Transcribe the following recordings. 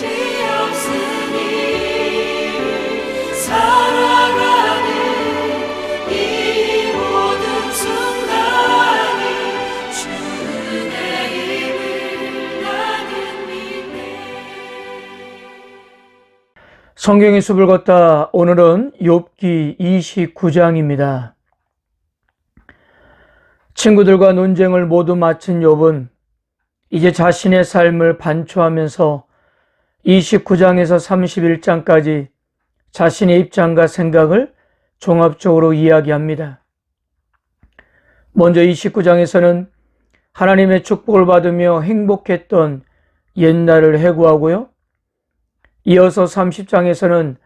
없으니 살아가는 이 모든 순간이 주 은혜임을 나는 믿네. 성경의 숲을 걷다. 오늘은 욥기 29장입니다. 친구들과 논쟁을 모두 마친 욥은 이제 자신의 삶을 반추하면서 29장에서 31장까지 자신의 입장과 생각을 종합적으로 이야기합니다. 먼저 29장에서는 하나님의 축복을 받으며 행복했던 옛날을 회고하고요. 이어서 30장에서는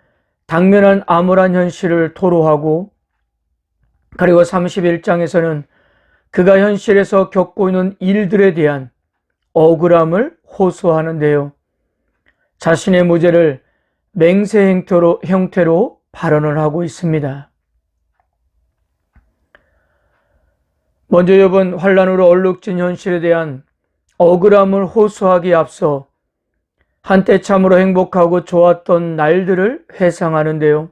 당면한 암울한 현실을 토로하고, 그리고 31장에서는 그가 현실에서 겪고 있는 일들에 대한 억울함을 호소하는데요. 자신의 무죄를 맹세 형태로 발언을 하고 있습니다. 먼저 욥은 환난으로 얼룩진 현실에 대한 억울함을 호소하기에 앞서 한때 참으로 행복하고 좋았던 날들을 회상하는데요.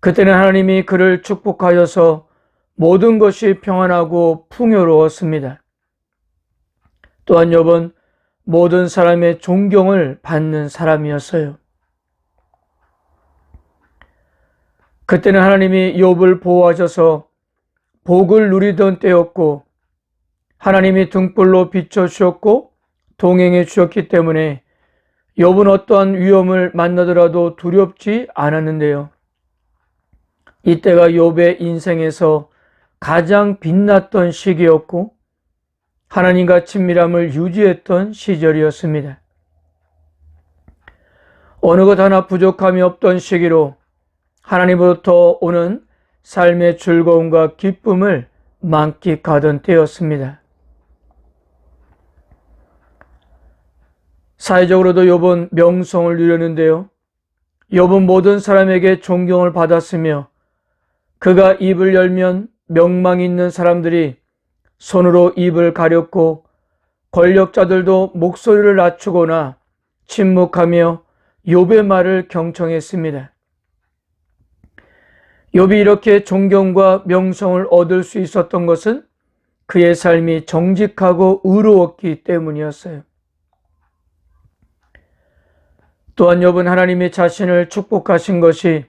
그때는 하나님이 그를 축복하여서 모든 것이 평안하고 풍요로웠습니다. 또한 욥은 모든 사람의 존경을 받는 사람이었어요. 그때는 하나님이 욥을 보호하셔서 복을 누리던 때였고, 하나님이 등불로 비춰주셨고 동행해 주셨기 때문에 욥은 어떠한 위험을 만나더라도 두렵지 않았는데요. 이때가 욥의 인생에서 가장 빛났던 시기였고 하나님과 친밀함을 유지했던 시절이었습니다. 어느 것 하나 부족함이 없던 시기로 하나님으로부터 오는 삶의 즐거움과 기쁨을 만끽하던 때였습니다. 사회적으로도 욥은 명성을 누렸는데요. 욥은 모든 사람에게 존경을 받았으며 그가 입을 열면 명망 있는 사람들이 손으로 입을 가렸고 권력자들도 목소리를 낮추거나 침묵하며 욥의 말을 경청했습니다. 욥이 이렇게 존경과 명성을 얻을 수 있었던 것은 그의 삶이 정직하고 의로웠기 때문이었어요. 또한 욥은 하나님이 자신을 축복하신 것이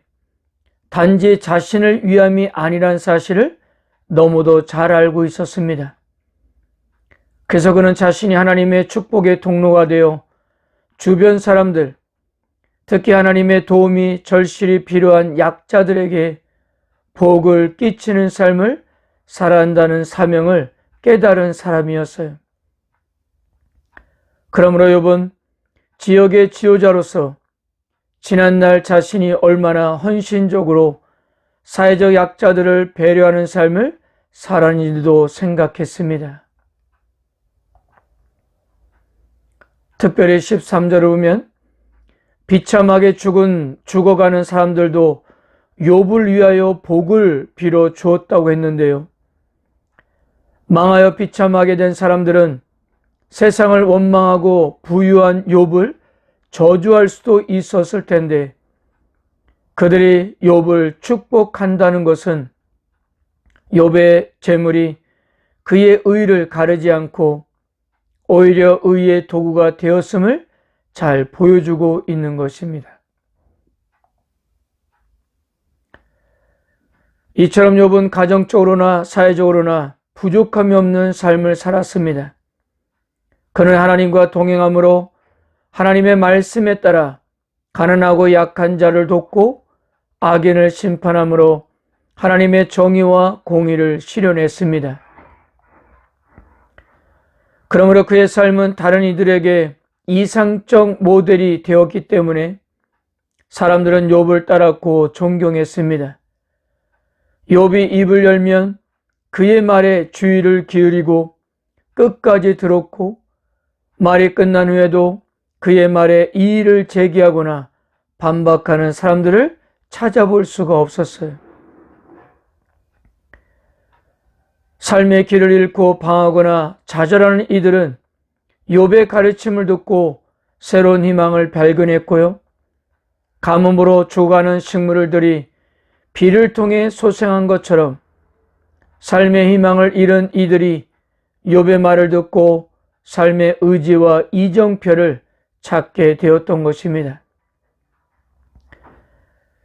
단지 자신을 위함이 아니란 사실을 너무도 잘 알고 있었습니다. 그래서 그는 자신이 하나님의 축복의 통로가 되어 주변 사람들, 특히 하나님의 도움이 절실히 필요한 약자들에게 복을 끼치는 삶을 살아야 한다는 사명을 깨달은 사람이었어요. 그러므로 욥은 지역의 지도자로서 지난날 자신이 얼마나 헌신적으로 사회적 약자들을 배려하는 삶을 살았는지도 생각했습니다. 특별히 13절을 보면 비참하게 죽어가는 사람들도 욥을 위하여 복을 빌어 주었다고 했는데요. 망하여 비참하게 된 사람들은 세상을 원망하고 부유한 욥을 저주할 수도 있었을 텐데, 그들이 욥을 축복한다는 것은 욥의 재물이 그의 의를 가르지 않고 오히려 의의 도구가 되었음을 잘 보여주고 있는 것입니다. 이처럼 욥은 가정적으로나 사회적으로나 부족함이 없는 삶을 살았습니다. 그는 하나님과 동행함으로 하나님의 말씀에 따라 가난하고 약한 자를 돕고 악인을 심판함으로 하나님의 정의와 공의를 실현했습니다. 그러므로 그의 삶은 다른 이들에게 이상적 모델이 되었기 때문에 사람들은 욥을 따랐고 존경했습니다. 욥이 입을 열면 그의 말에 주의를 기울이고 끝까지 들었고, 말이 끝난 후에도 그의 말에 이의를 제기하거나 반박하는 사람들을 찾아볼 수가 없었어요. 삶의 길을 잃고 방황하거나 좌절하는 이들은 욥의 가르침을 듣고 새로운 희망을 발견했고요. 가뭄으로 죽어가는 식물들이 비를 통해 소생한 것처럼 삶의 희망을 잃은 이들이 욥의 말을 듣고 삶의 의지와 이정표를 찾게 되었던 것입니다.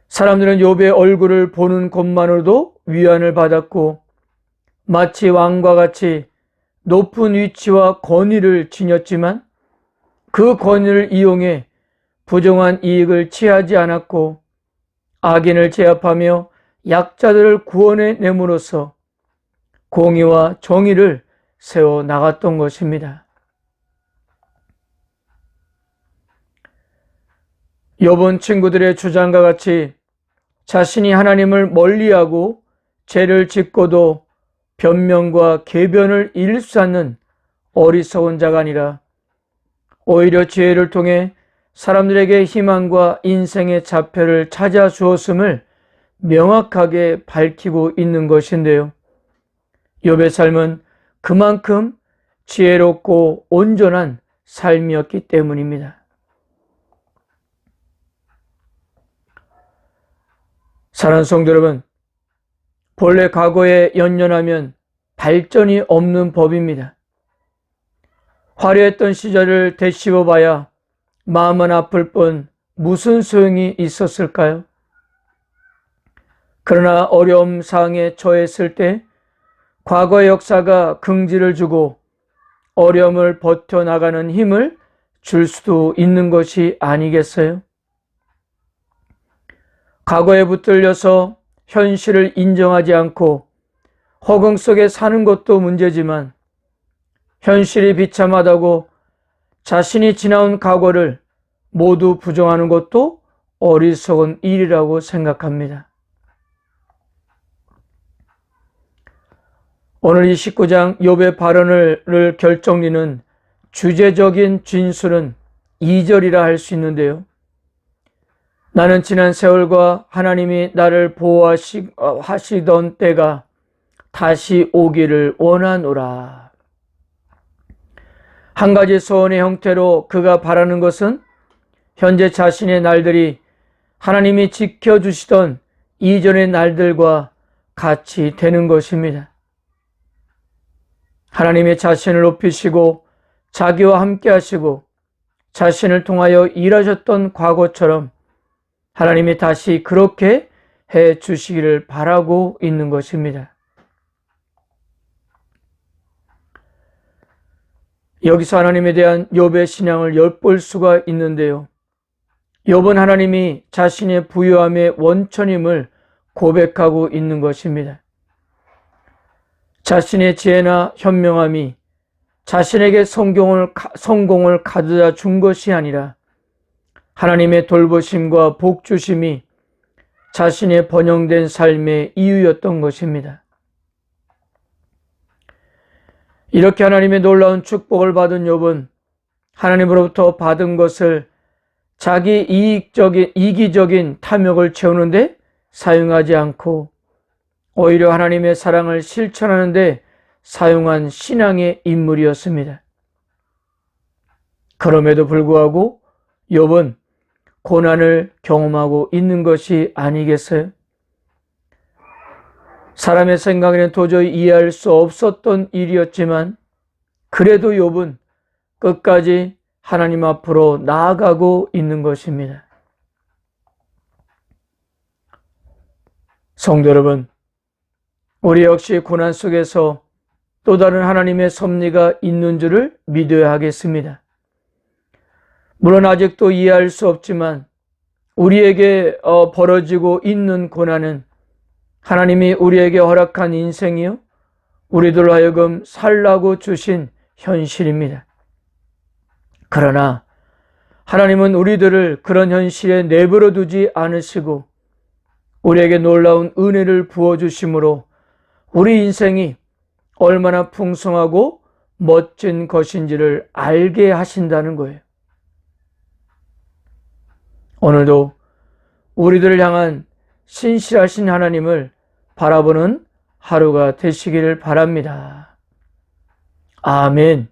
사람들은 욥의 얼굴을 보는 것만으로도 위안을 받았고 마치 왕과 같이 높은 위치와 권위를 지녔지만 그 권위를 이용해 부정한 이익을 취하지 않았고 악인을 제압하며 약자들을 구원해 내므로써 공의와 정의를 세워 나갔던 것입니다. 욥은 친구들의 주장과 같이 자신이 하나님을 멀리하고 죄를 짓고도 변명과 궤변을 일삼는 어리석은 자가 아니라 오히려 지혜를 통해 사람들에게 희망과 인생의 좌표를 찾아주었음을 명확하게 밝히고 있는 것인데요. 욥의 삶은 그만큼 지혜롭고 온전한 삶이었기 때문입니다. 사랑하는 성도 여러분, 본래 과거에 연연하면 발전이 없는 법입니다. 화려했던 시절을 되씹어봐야 마음은 아플 뿐 무슨 소용이 있었을까요? 그러나 어려움 상황에 처했을 때 과거의 역사가 긍지를 주고 어려움을 버텨나가는 힘을 줄 수도 있는 것이 아니겠어요? 과거에 붙들려서 현실을 인정하지 않고 허공 속에 사는 것도 문제지만 현실이 비참하다고 자신이 지나온 과거를 모두 부정하는 것도 어리석은 일이라고 생각합니다. 오늘 이 19장 욥의 발언을 결정짓는 주제적인 진술은 2절이라 할 수 있는데요. 나는 지난 세월과 하나님이 나를 보호하시던 때가 다시 오기를 원하노라. 한 가지 소원의 형태로 그가 바라는 것은 현재 자신의 날들이 하나님이 지켜주시던 이전의 날들과 같이 되는 것입니다. 하나님이 자신을 높이시고 자기와 함께 하시고 자신을 통하여 일하셨던 과거처럼 하나님이 다시 그렇게 해 주시기를 바라고 있는 것입니다. 여기서 하나님에 대한 욥의 신앙을 엿볼 수가 있는데요. 욥은 하나님이 자신의 부유함의 원천임을 고백하고 있는 것입니다. 자신의 지혜나 현명함이 자신에게 성공을 가져다 준 것이 아니라 하나님의 돌보심과 복주심이 자신의 번영된 삶의 이유였던 것입니다. 이렇게 하나님의 놀라운 축복을 받은 욥은 하나님으로부터 받은 것을 자기 이기적인 탐욕을 채우는데 사용하지 않고 오히려 하나님의 사랑을 실천하는 데 사용한 신앙의 인물이었습니다. 그럼에도 불구하고 욥은 고난을 경험하고 있는 것이 아니겠어요? 사람의 생각에는 도저히 이해할 수 없었던 일이었지만 그래도 욥은 끝까지 하나님 앞으로 나아가고 있는 것입니다. 성도 여러분, 우리 역시 고난 속에서 또 다른 하나님의 섭리가 있는 줄을 믿어야 하겠습니다. 물론 아직도 이해할 수 없지만 우리에게 벌어지고 있는 고난은 하나님이 우리에게 허락한 인생이요 우리들로 하여금 살라고 주신 현실입니다. 그러나 하나님은 우리들을 그런 현실에 내버려 두지 않으시고 우리에게 놀라운 은혜를 부어주심으로 우리 인생이 얼마나 풍성하고 멋진 것인지를 알게 하신다는 거예요. 오늘도 우리들을 향한 신실하신 하나님을 바라보는 하루가 되시기를 바랍니다. 아멘.